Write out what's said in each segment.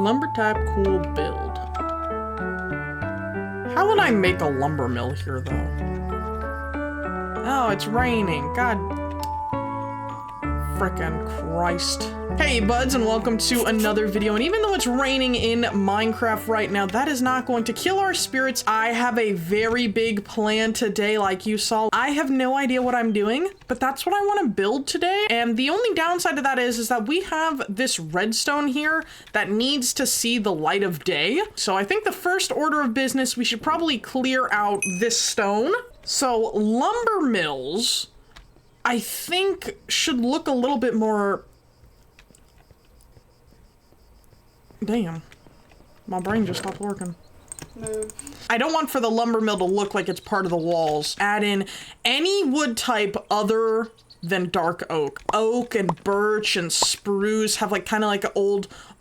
lumber type cool build. How would I make a lumber mill here though? Oh, it's raining. God frickin' Christ. Hey buds, and welcome to another video. And even though it's raining in Minecraft right now, that is not going to kill our spirits. I have a very big plan today, like you saw. I have no idea what I'm doing, but that's what I want to build today. And the only downside to that is that we have this redstone here that needs to see the light of day. So I think the first order of business, we should probably clear out this stone. So lumber mills, I think, should look a little bit more... Damn, my brain just stopped working. Move. I don't want for the lumber mill to look like it's part of the walls. Add in any wood type other than dark oak. Oak and birch and spruce have like kind of like an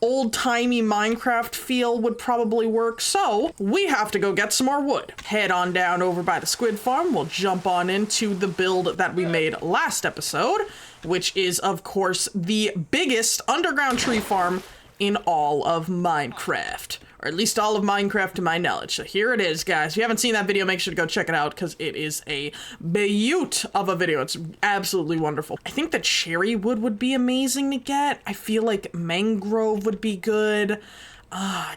old-timey Minecraft feel would probably work. So we have to go get some more wood. Head on down over by the squid farm. We'll jump on into the build that we made last episode, which is of course the biggest underground tree farm in all of Minecraft, or at least all of Minecraft to my knowledge. So here it is, guys. If you haven't seen that video, make sure to go check it out because it is a beaut of a video. It's absolutely wonderful. I think the cherry wood would be amazing to get. I feel like mangrove would be good.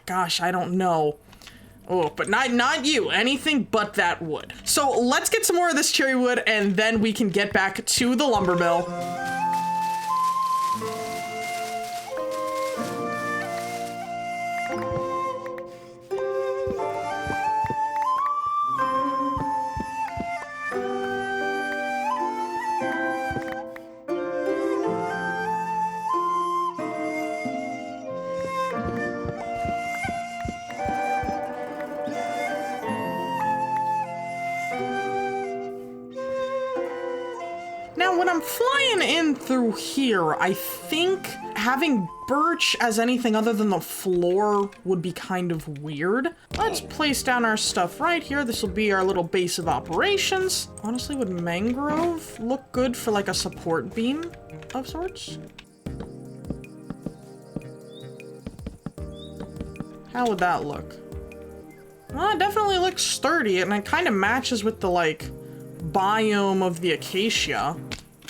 Gosh, I don't know. Oh, but not you. Anything but that wood. So let's get some more of this cherry wood and then we can get back to the lumber mill. Now, when I'm flying in through here, I think having birch as anything other than the floor would be kind of weird. Let's place down our stuff right here. This will be our little base of operations. Honestly, would mangrove look good for like a support beam of sorts? How would that look? Well, it definitely looks sturdy and it kind of matches with the like biome of the acacia.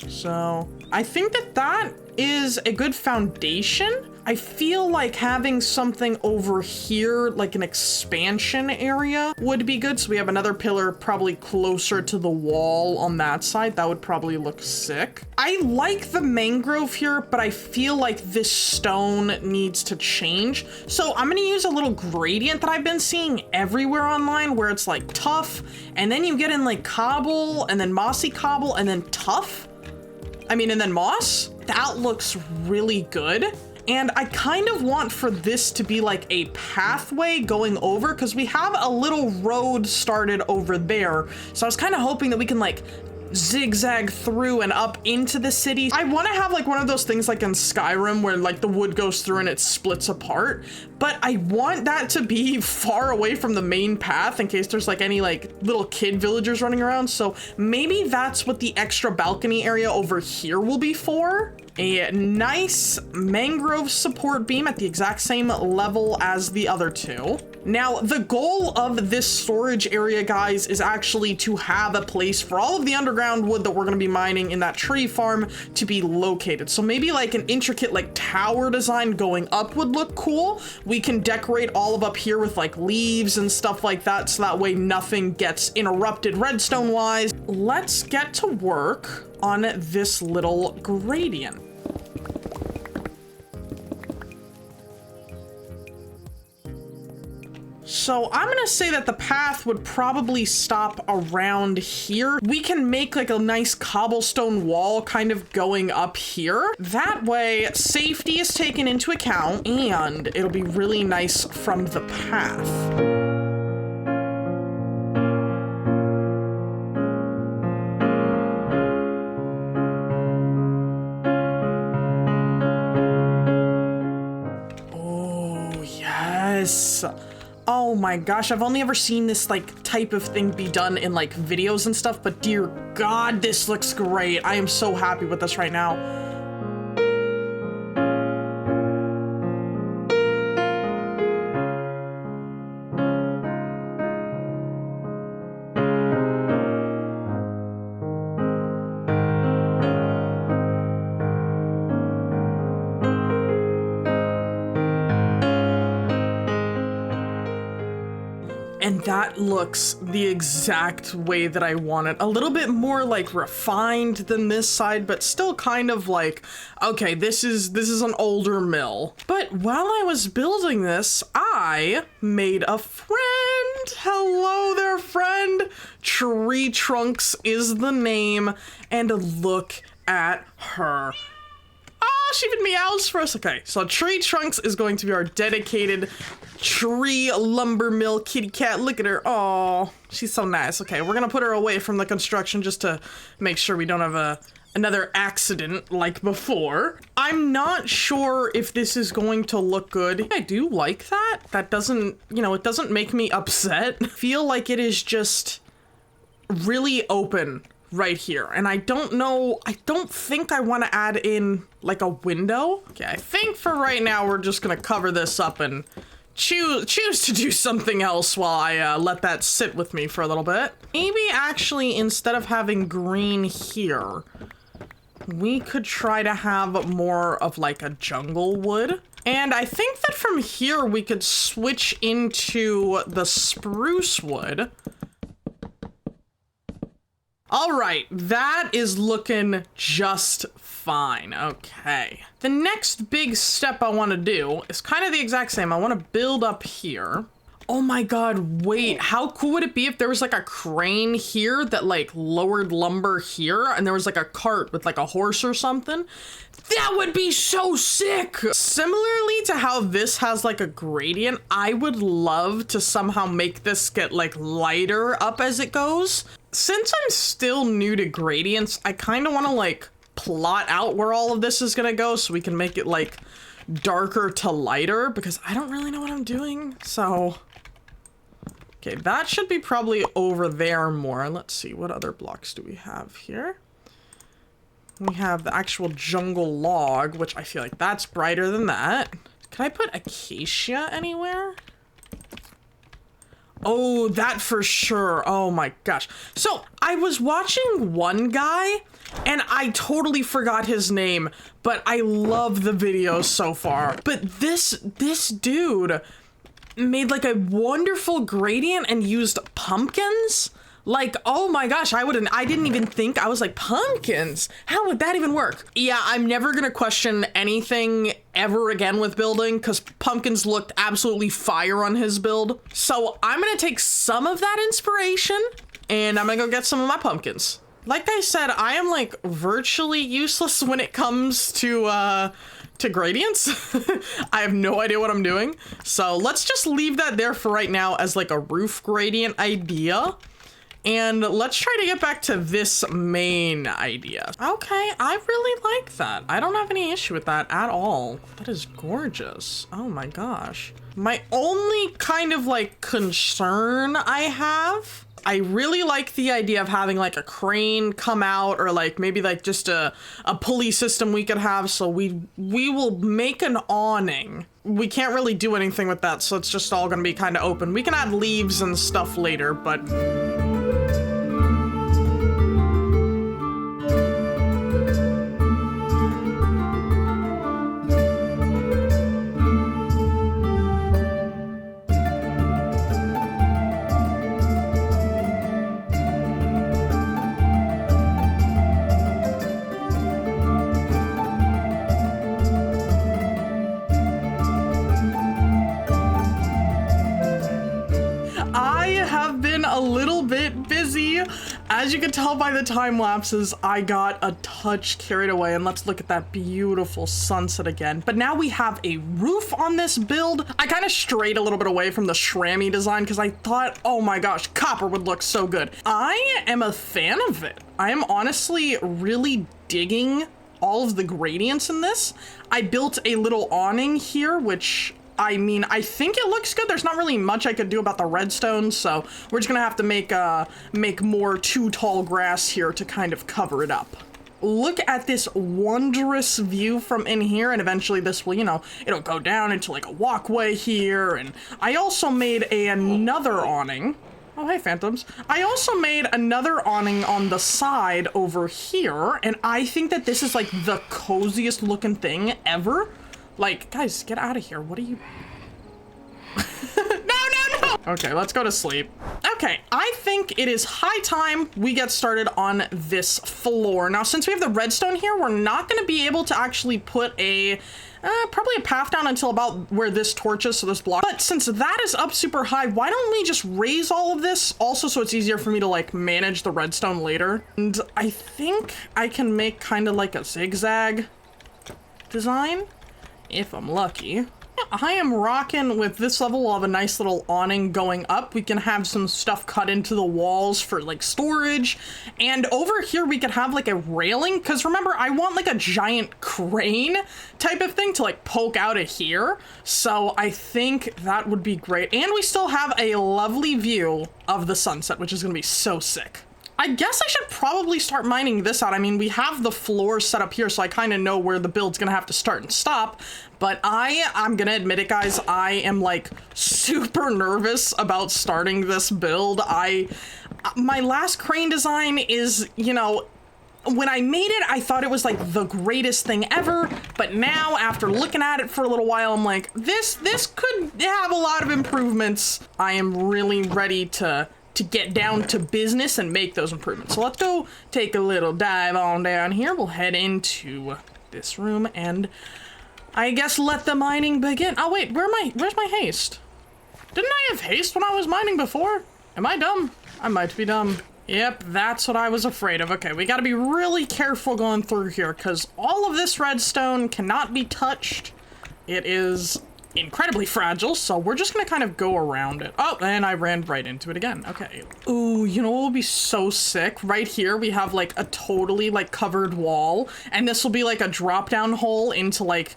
So I think that is a good foundation. I feel like having something over here, like an expansion area, would be good. So we have another pillar probably closer to the wall on that side. That would probably look sick. I like the mangrove here, but I feel like this stone needs to change. So I'm gonna use a little gradient that I've been seeing everywhere online where it's like tough, and then you get in like cobble, and then mossy cobble, and then tough. And then moss. That looks really good. And I kind of want for this to be like a pathway going over because we have a little road started over there. So I was kind of hoping that we can like zigzag through and up into the city. I want to have like one of those things like in Skyrim where like the wood goes through and it splits apart, but I want that to be far away from the main path in case there's like any like little kid villagers running around. So maybe that's what the extra balcony area over here will be for. A nice mangrove support beam at the exact same level as the other two. Now, the goal of this storage area, guys, is actually to have a place for all of the underground wood that we're going to be mining in that tree farm to be located. So maybe like an intricate like tower design going up would look cool. We can decorate all of up here with like leaves and stuff like that, so that way nothing gets interrupted redstone wise. Let's get to work on this little gradient. So I'm gonna say that the path would probably stop around here. We can make like a nice cobblestone wall kind of going up here. That way safety is taken into account and it'll be really nice from the path. Oh, yes. Oh my gosh, I've only ever seen this like type of thing be done in like videos and stuff, but dear God, this looks great. I am so happy with this right now. And that looks the exact way that I want it. A little bit more like refined than this side, but still kind of like, okay, this is an older mill. But while I was building this, I made a friend. Hello there, friend. Tree Trunks is the name, and look at her. Oh, she even meows for us. Okay, so Tree Trunks is going to be our dedicated tree lumber mill kitty cat. Look at her. Oh, she's so nice. Okay, we're gonna put her away from the construction just to make sure we don't have another accident like before. I'm not sure if this is going to look good. I do like that. That doesn't, you know, it doesn't make me upset. I feel like it is just really open right here. And I don't know, I don't think I want to add in like a window. Okay, I think for right now, we're just gonna cover this up and choose to do something else while I let that sit with me for a little bit. Maybe actually, instead of having green here, we could try to have more of like a jungle wood. And I think that from here, we could switch into the spruce wood. All right, that is looking just fine. Okay. The next big step I want to do is kind of the exact same. I want to build up here. Oh my God, wait, how cool would it be if there was like a crane here that like lowered lumber here and there was like a cart with like a horse or something? That would be so sick. Similarly to how this has like a gradient, I would love to somehow make this get like lighter up as it goes. Since I'm still new to gradients, I kind of want to like plot out where all of this is gonna go so we can make it like darker to lighter because I don't really know what I'm doing. So, okay, that should be probably over there more. Let's see, what other blocks do we have here? We have the actual jungle log, which I feel like that's brighter than that. Can I put acacia anywhere? Oh, that for sure. Oh my gosh. So I was watching one guy and I totally forgot his name, but I love the video so far. But this dude made like a wonderful gradient and used pumpkins. Like, oh my gosh, I didn't even think. I was like, pumpkins? How would that even work? Yeah, I'm never gonna question anything ever again with building because pumpkins looked absolutely fire on his build. So I'm gonna take some of that inspiration and I'm gonna go get some of my pumpkins. Like I said, I am like virtually useless when it comes to gradients. I have no idea what I'm doing. So let's just leave that there for right now as like a roof gradient idea. And let's try to get back to this main idea. Okay, I really like that. I don't have any issue with that at all. That is gorgeous. Oh my gosh. My only kind of like concern I have, I really like the idea of having like a crane come out or like maybe like just a pulley system we could have. So we will make an awning. We can't really do anything with that. So it's just all gonna be kind of open. We can add leaves and stuff later, but as you can tell by the time lapses, I got a touch carried away, and let's look at that beautiful sunset again. But now we have a roof on this build. I kind of strayed a little bit away from the shrammy design because I thought, oh my gosh, copper would look so good. I am a fan of it. I am honestly really digging all of the gradients in this. I built a little awning here, which I mean, I think it looks good. There's not really much I could do about the redstone, so we're just gonna have to make more too tall grass here to kind of cover it up. Look at this wondrous view from in here, and eventually this will, you know, it'll go down into like a walkway here, and I also made another awning. Oh, hey, phantoms. I also made another awning on the side over here, and I think that this is like the coziest looking thing ever. Like, guys, get out of here. What are you? No! Okay, let's go to sleep. Okay, I think it is high time we get started on this floor. Now, since we have the redstone here, we're not going to be able to actually put a probably a path down until about where this torch is, so this block. But since that is up super high, why don't we just raise all of this also so it's easier for me to like manage the redstone later? And I think I can make kind of like a zigzag design if I'm lucky. I am rocking with this level. We'll have a nice little awning going up. We can have some stuff cut into the walls for like storage. And over here we could have like a railing, because remember, I want like a giant crane type of thing to like poke out of here. So I think that would be great. And we still have a lovely view of the sunset, which is going to be so sick. I guess I should probably start mining this out. I mean, we have the floor set up here, so I kind of know where the build's gonna have to start and stop. But I'm gonna admit it, guys, I am like super nervous about starting this build. My last crane design is, you know, when I made it, I thought it was like the greatest thing ever. But now, after looking at it for a little while, I'm like, this could have a lot of improvements. I am really ready to get down to business and make those improvements. So let's go take a little dive on down here. We'll head into this room and I guess let the mining begin. Oh wait, where's my haste? Didn't I have haste when I was mining before? Am I dumb? I might be dumb. Yep, that's what I was afraid of. Okay, we gotta be really careful going through here because all of this redstone cannot be touched. It is incredibly fragile, so we're just gonna kind of go around it. Oh, and I ran right into it again. Okay. Ooh, you know what would be so sick? Right here, we have like a totally like covered wall, and this will be like a drop down hole into like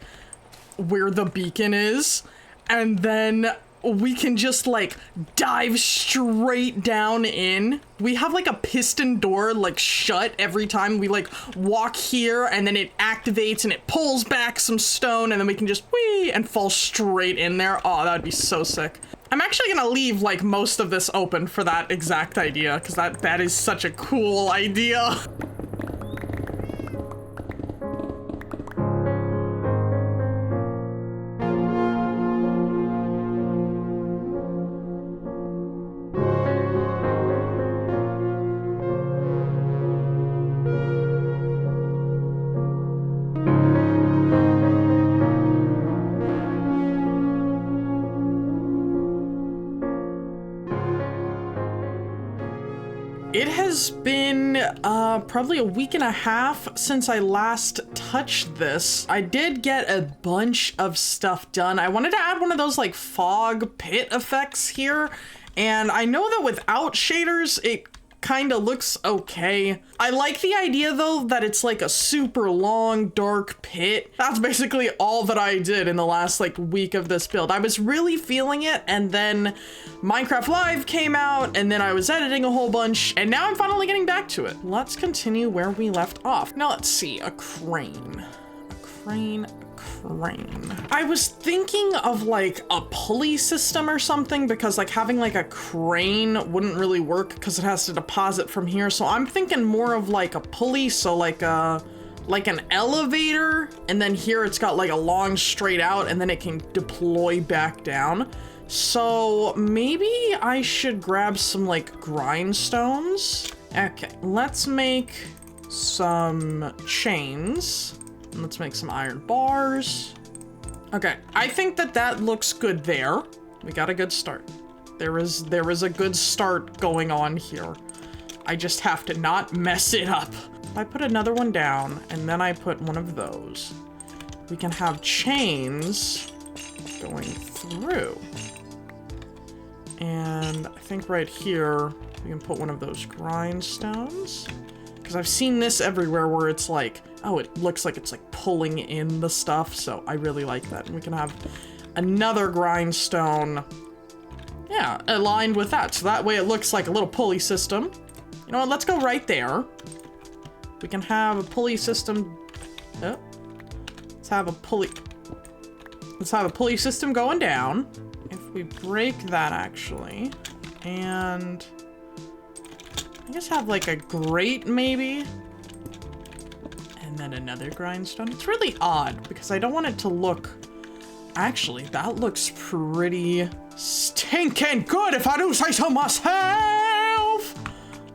where the beacon is, and then we can just like dive straight down in. We have like a piston door like shut every time we like walk here, and then it activates and it pulls back some stone, and then we can just whee and fall straight in there. Oh, that would be so sick. I'm actually gonna leave like most of this open for that exact idea, because that is such a cool idea. It has been probably a week and a half since I last touched this. I did get a bunch of stuff done. I wanted to add one of those like fog pit effects here, and I know that without shaders it kind of looks okay. I like the idea though that it's like a super long dark pit. That's basically all that I did in the last like week of this build. I was really feeling it, and then Minecraft Live came out, and then I was editing a whole bunch, and now I'm finally getting back to it. Let's continue where we left off. Now let's see, a crane. I was thinking of like a pulley system or something, because like having like a crane wouldn't really work because it has to deposit from here. So I'm thinking more of like a pulley, so like an elevator, and then here it's got like a long straight out, and then it can deploy back down. So maybe I should grab some like grindstones. Okay, let's make some chains. Let's make some iron bars. Okay, I think that looks good there. We got a good start. There is a good start going on here. I just have to not mess it up. I put another one down, and then I put one of those. We can have chains going through. And I think right here, we can put one of those grindstones. Because I've seen this everywhere where it's like, oh, it looks like it's like pulling in the stuff, so I really like that. And we can have another grindstone, yeah, aligned with that, so that way it looks like a little pulley system. You know what, let's go right there. We can have a pulley system, oh, let's have a pulley system going down. If we break that, actually, and I guess have like a grate maybe, and then another grindstone. It's really odd because I don't want it to look Actually, that looks pretty stinking good if I do say so myself.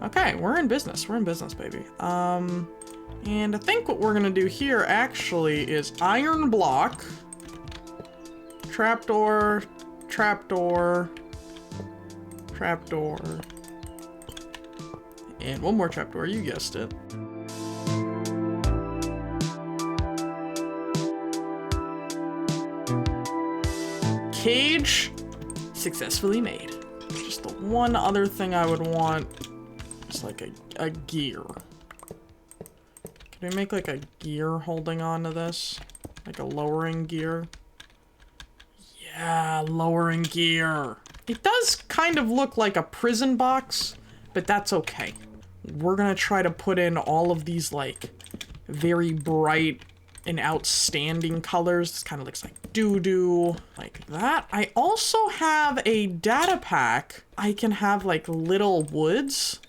Okay, we're in business, baby. And I think what we're gonna do here actually is iron block, trapdoor, trapdoor, trapdoor, and one more trapdoor, you guessed it. Cage successfully made. Just the one other thing I would want is like a gear. Can we make like a gear holding on to this? Like a lowering gear? Yeah, lowering gear. It does kind of look like a prison box, but that's okay. We're gonna try to put in all of these like very bright and outstanding colors. This kind of looks like doo-doo, like that. I also have a data pack. I can have like little woods.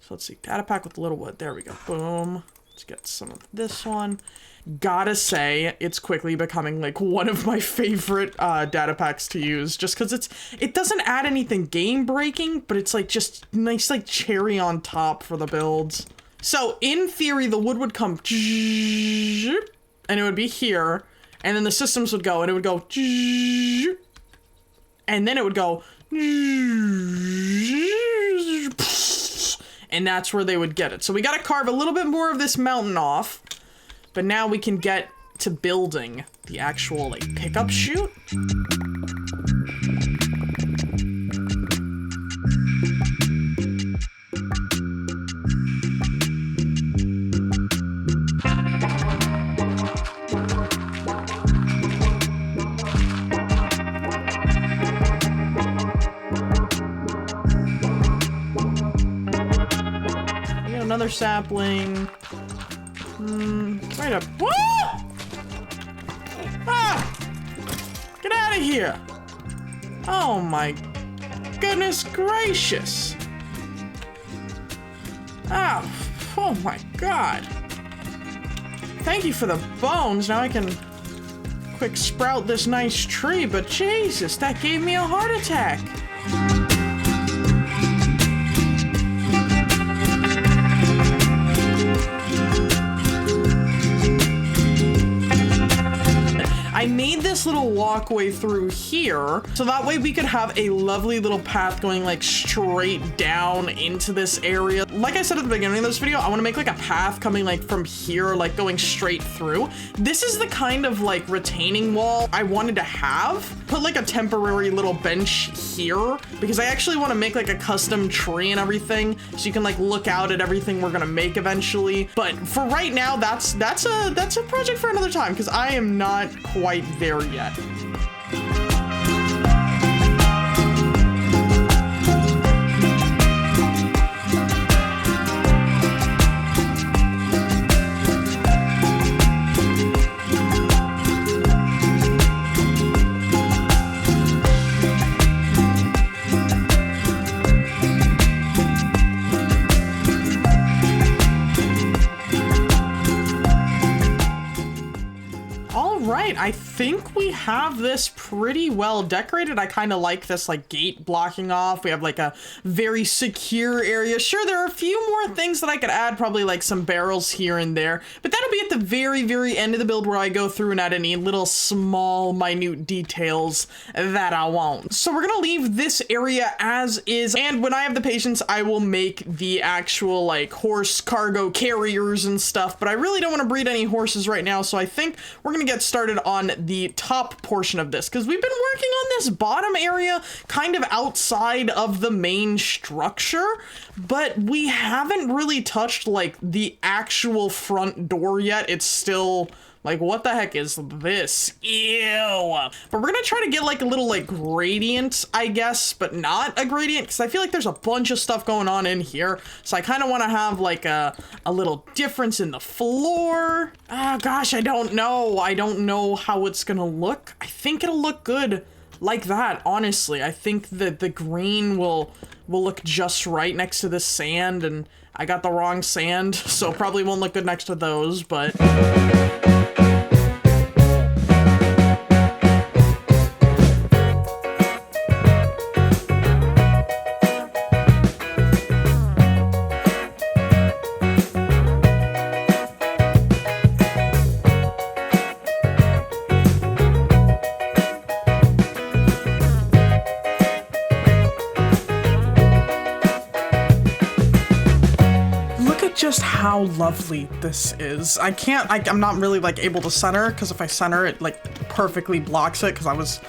So let's see, data pack with little wood. There we go, boom. Let's get some of this one. Gotta say, it's quickly becoming like one of my favorite data packs to use, just because it doesn't add anything game breaking, but it's like just nice like cherry on top for the builds. So in theory, the wood would come and it would be here, and then the systems would go and it would go and then it would go and that's where they would get it. So we got to carve a little bit more of this mountain off, but now we can get to building the actual like pickup chute. Another sapling. Right up. Whoa! Ah! Get out of here! Oh my goodness gracious! Oh my god! Thank you for the bones. Now I can quick sprout this nice tree, but Jesus, that gave me a heart attack. I made this little walkway through here, so that way we could have a lovely little path going like straight down into this area. Like I said at the beginning of this video, I want to make like a path coming like from here, like going straight through. This is the kind of like retaining wall I wanted to have. Put like a temporary little bench here, because I actually want to make like a custom tree and everything, so you can like look out at everything we're gonna make eventually. But for right now, that's a project for another time, because I am not quite there yet. I think we have this pretty well decorated. I kind of like this like gate blocking off. We have like a very secure area. Sure, there are a few more things that I could add, probably like some barrels here and there, but that'll be at the very end of the build where I go through and add any little small minute details that I want. So we're gonna leave this area as is, and when I have the patience, I will make the actual like horse cargo carriers and stuff, but I really don't want to breed any horses right now, so I think we're gonna get started on the top portion of this, because we've been working on this bottom area kind of outside of the main structure, but we haven't really touched like the actual front door yet. It's still like, what the heck is this? Ew. But we're gonna try to get like a little like gradient, I guess, but not a gradient, because I feel like there's a bunch of stuff going on in here. So I kind of want to have like a little difference in the floor. Ah, gosh, I don't know. I don't know how it's gonna look. I think it'll look good like that, honestly. I think that the green will look just right next to this sand, and I got the wrong sand, so probably won't look good next to those, but... how lovely this is. I'm not really like able to center because if I center it like perfectly blocks it because I was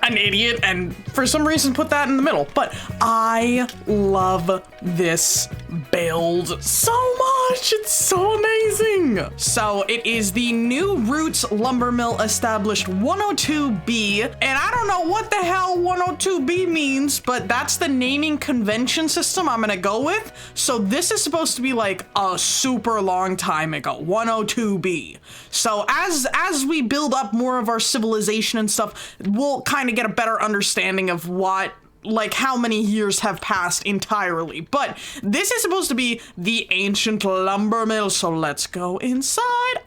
an idiot and for some reason put that in the middle. But I love this build so much. It's so amazing. So it is the New Roots Lumber Mill established 102B. And I don't know what the hell 102B means, but that's the naming convention system I'm gonna go with. So this is supposed to be like a super long time ago, 102B. So as we build up more of our civilization and stuff, we'll kind of get a better understanding of what, like how many years have passed entirely. But this is supposed to be the ancient lumber mill, so let's go inside.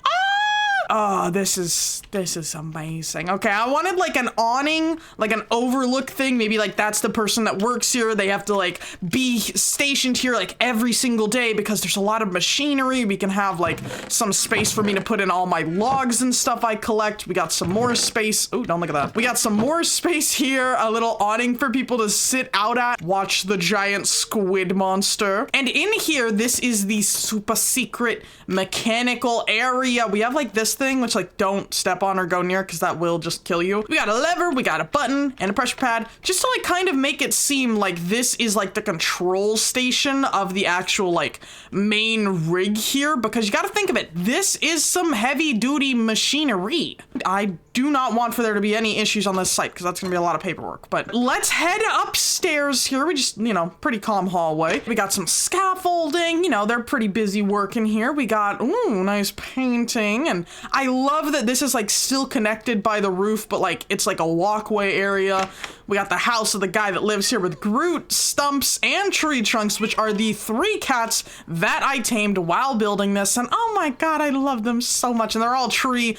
Oh, this is amazing. Okay, I wanted like an awning, like an overlook thing. Maybe like that's the person that works here. They have to like be stationed here like every single day because there's a lot of machinery. We can have like some space for me to put in all my logs and stuff I collect. We got some more space. Oh, don't look at that. We got some more space here. A little awning for people to sit out at, watch the giant squid monster. And in here, this is the super secret mechanical area. We have like this thing, which like don't step on or go near because that will just kill you. We got a lever, we got a button and a pressure pad just to like kind of make it seem like this is like the control station of the actual like main rig here, because you got to think of it. This is some heavy duty machinery. I do not want for there to be any issues on this site because that's gonna be a lot of paperwork. But let's head upstairs here. We just, you know, pretty calm hallway. We got some scaffolding, you know, they're pretty busy working here. We got, ooh, nice painting. And I love that this is like still connected by the roof, but like it's like a walkway area. We got the house of the guy that lives here with Groot, Stumps, and Tree Trunks, which are the 3 cats that I tamed while building this. And oh my god, I love them so much. And they're all tree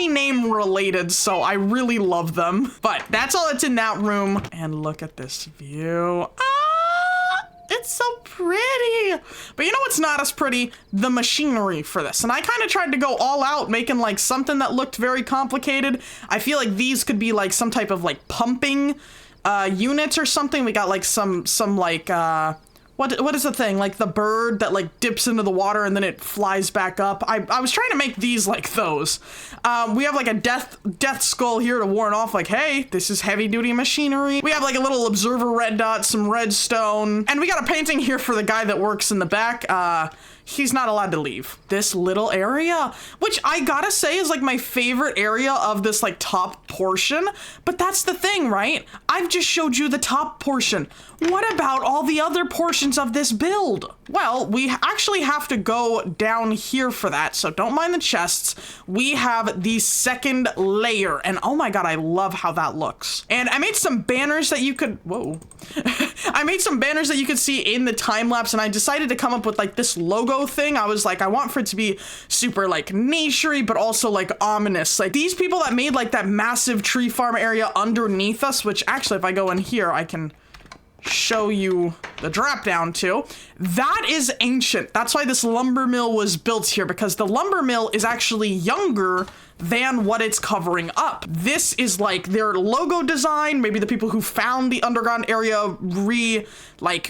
name related, so I really love them. But that's all that's in that room. And look at this view. It's so pretty. But you know what's not as pretty? The machinery for this. And I kind of tried to go all out, making like something that looked very complicated. I feel like these could be like some type of like pumping units or something. We got like some like what is the thing? Like the bird that like dips into the water and then it flies back up. I was trying to make these like those. We have like a death skull here to warn off like, hey, this is heavy duty machinery. We have like a little observer red dot, some redstone, and we got a painting here for the guy that works in the back. He's not allowed to leave this little area, which I gotta say is like my favorite area of this like top portion. But that's the thing, right? I've just showed you the top portion. What about all the other portions of this build? Well, we actually have to go down here for that, so don't mind the chests. We have the second layer, and oh my god, I love how that looks. And I made some banners that you could, whoa. I made some banners that you could see in the time lapse, and I decided to come up with like this logo thing. I was like, I want for it to be super like nature-y, but also like ominous. Like these people that made like that massive tree farm area underneath us, which actually if I go in here, I can show you the drop down too. That is ancient. That's why this lumber mill was built here, because the lumber mill is actually younger than what it's covering up. This is like their logo design. Maybe the people who found the underground area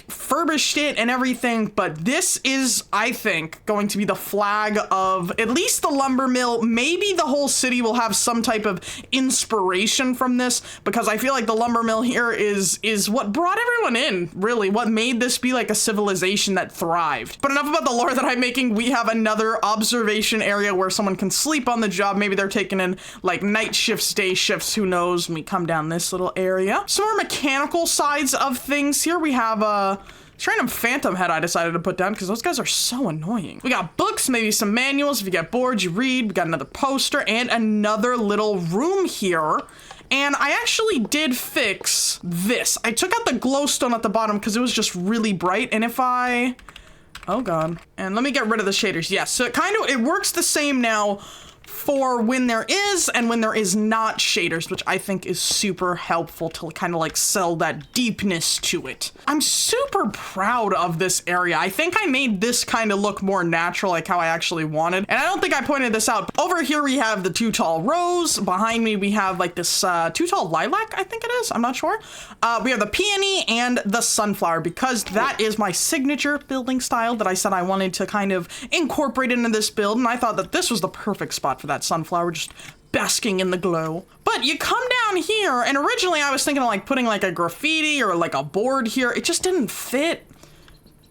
furbished it and everything, but this is, I think, going to be the flag of at least the lumber mill. Maybe the whole city will have some type of inspiration from this, because I feel like the lumber mill here is what brought everyone in, really, what made this be like a civilization that thrived. But enough about the lore that I'm making. We have another observation area where someone can sleep on the job. Maybe they're taking in like night shifts, day shifts, who knows. And we come down this little area. Some more mechanical sides of things here. We have a random phantom head I decided to put down because those guys are so annoying. We got books, maybe some manuals. If you get bored, you read. We got another poster and another little room here. And I actually did fix this. I took out the glowstone at the bottom because it was just really bright. And if oh god. And let me get rid of the shaders. Yes, so it works the same now for when there is and when there is not shaders, which I think is super helpful to kind of like sell that deepness to it. I'm super proud of this area. I think I made this kind of look more natural, like how I actually wanted. And I don't think I pointed this out. Over here we have the 2 tall rose. Behind me we have like this 2 tall lilac, I think it is. I'm not sure. We have the peony and the sunflower, because that is my signature building style that I said I wanted to kind of incorporate into this build. And I thought that this was the perfect spot for that sunflower, just basking in the glow. But you come down here, and originally I was thinking of like putting like a graffiti or like a board here. It just didn't fit.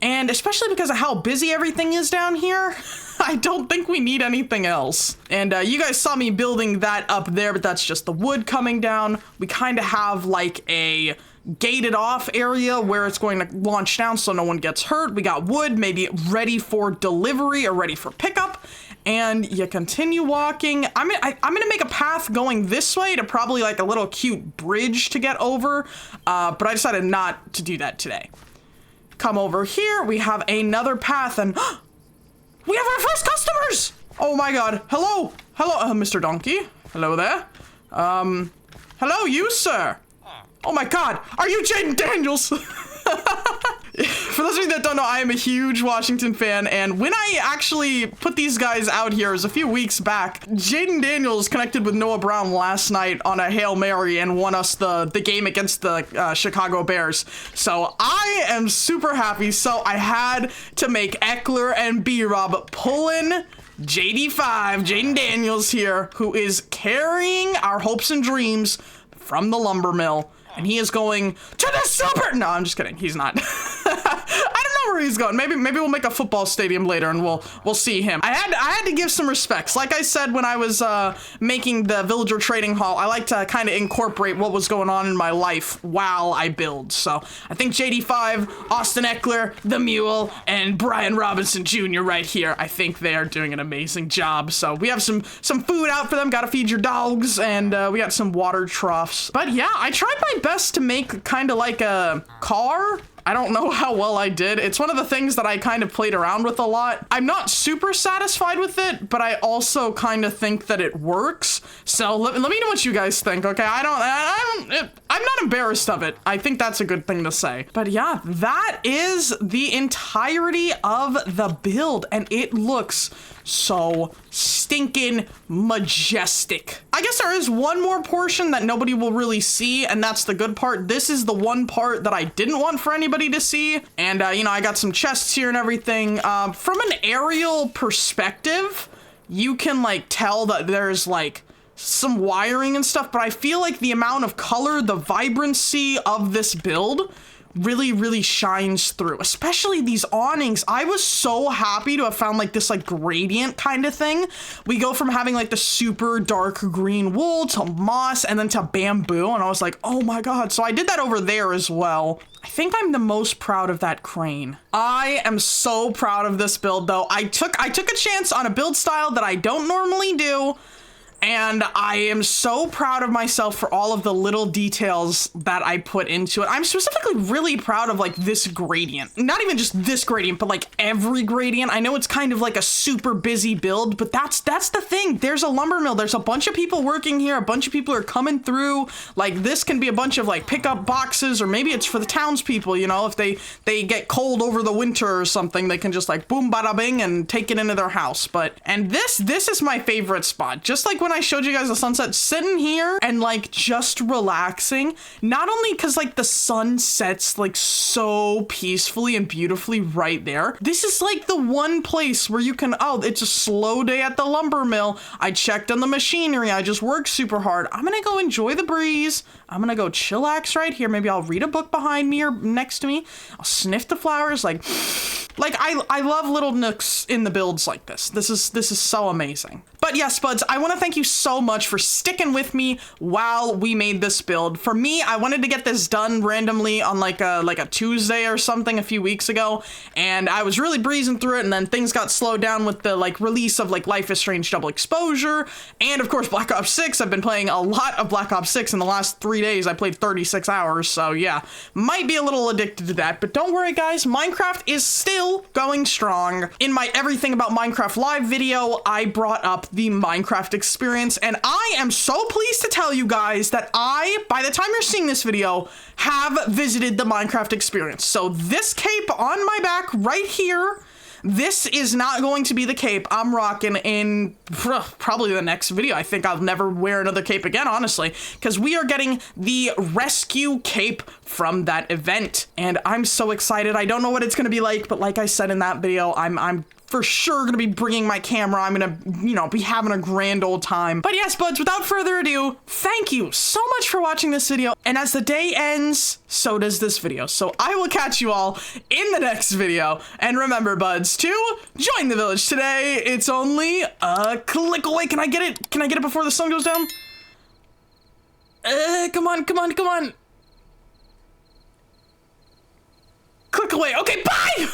And especially because of how busy everything is down here, I don't think we need anything else. And you guys saw me building that up there, but that's just the wood coming down. We kind of have like a gated off area where it's going to launch down so no one gets hurt. We got wood maybe ready for delivery or ready for pickup. And you continue walking. I'm gonna make a path going this way to probably like a little cute bridge to get over, but I decided not to do that today. Come over here, we have another path, and we have our first customers! Oh my god, hello, Mr. Donkey, hello there. Hello you, sir. Oh my god, are you Jaden Daniels? For those of you that don't know, I am a huge Washington fan, and when I actually put these guys out here, it was a few weeks back, Jaden Daniels connected with Noah Brown last night on a Hail Mary and won us the game against the Chicago Bears. So I am super happy, so I had to make Eckler and B-Rob pull in JD5, Jaden Daniels here, who is carrying our hopes and dreams from the lumber mill. And he is going to the super. No, I'm just kidding. He's not. I don't know where he's going. Maybe we'll make a football stadium later and we'll see him. I had to give some respects. Like I said when I was making the villager trading hall, I like to kind of incorporate what was going on in my life while I build. So I think JD5, Austin Eckler, the Mule, and Brian Robinson Jr. right here. I think they are doing an amazing job. So we have some food out for them. Got to feed your dogs, and we got some water troughs. But yeah, I tried my best to make kind of like a car. I don't know how well I did. It's one of the things that I kind of played around with a lot. I'm not super satisfied with it, but I also kind of think that it works. So let me know what you guys think, okay? I'm not embarrassed of it. I think that's a good thing to say. But yeah, that is the entirety of the build, and it looks so stinking majestic. I guess there is one more portion that nobody will really see, and that's the good part. This is the one part that I didn't want for anybody to see. And, you know, I got some chests here and everything. From an aerial perspective, you can, like, tell that there's, like, some wiring and stuff, but I feel like the amount of color, the vibrancy of this build really shines through, especially these awnings. I was so happy to have found like this like gradient kind of thing. We go from having like the super dark green wool to moss and then to bamboo, and I was like, oh my god. So I did that over there as well. I think I'm the most proud of that crane. I am so proud of this build though. I took a chance on a build style that I don't normally do, and I am so proud of myself for all of the little details that I put into it. I'm specifically really proud of like this gradient. Not even just this gradient, but like every gradient. I know it's kind of like a super busy build, but that's the thing. There's a lumber mill. There's a bunch of people working here. A bunch of people are coming through. Like this can be a bunch of like pickup boxes, or maybe it's for the townspeople, you know, if they get cold over the winter or something, they can just like boom bada bing and take it into their house. And this is my favorite spot. Just like when I showed you guys the sunset, sitting here and like just relaxing, not only because like the sun sets like so peacefully and beautifully right there. This is like the one place where you can, oh, it's a slow day at the lumber mill. I checked on the machinery. I just worked super hard. I'm gonna go enjoy the breeze. I'm gonna go chillax right here. Maybe I'll read a book behind me or next to me. I'll sniff the flowers. Like I love little nooks in the builds like this. This is so amazing. But yes, buds, I want to thank you so much for sticking with me while we made this build. For me, I wanted to get this done randomly on like a Tuesday or something a few weeks ago, and I was really breezing through it, and then things got slowed down with the like release of like Life is Strange Double Exposure, and of course Black Ops 6. I've been playing a lot of Black Ops 6 in the last 3 days. I played 36 hours, so yeah, might be a little addicted to that. But don't worry, guys, Minecraft is still still going strong. In my Everything About Minecraft live video, I brought up the Minecraft experience, and I am so pleased to tell you guys that by the time you're seeing this video, have visited the Minecraft experience. So this cape on my back right here, this is not going to be the cape I'm rocking in probably the next video. I think I'll never wear another cape again, honestly, because we are getting the rescue cape from that event. And I'm so excited. I don't know what it's going to be like, but like I said in that video, I'm for sure gonna be bringing my camera. I'm gonna, you know, be having a grand old time. But yes, buds, without further ado, thank you so much for watching this video. And as the day ends, so does this video. So I will catch you all in the next video. And remember, buds, to join the village today. It's only a click away. Can I get it? Can I get it before the sun goes down? Come on, come on, come on. Click away. Okay, bye!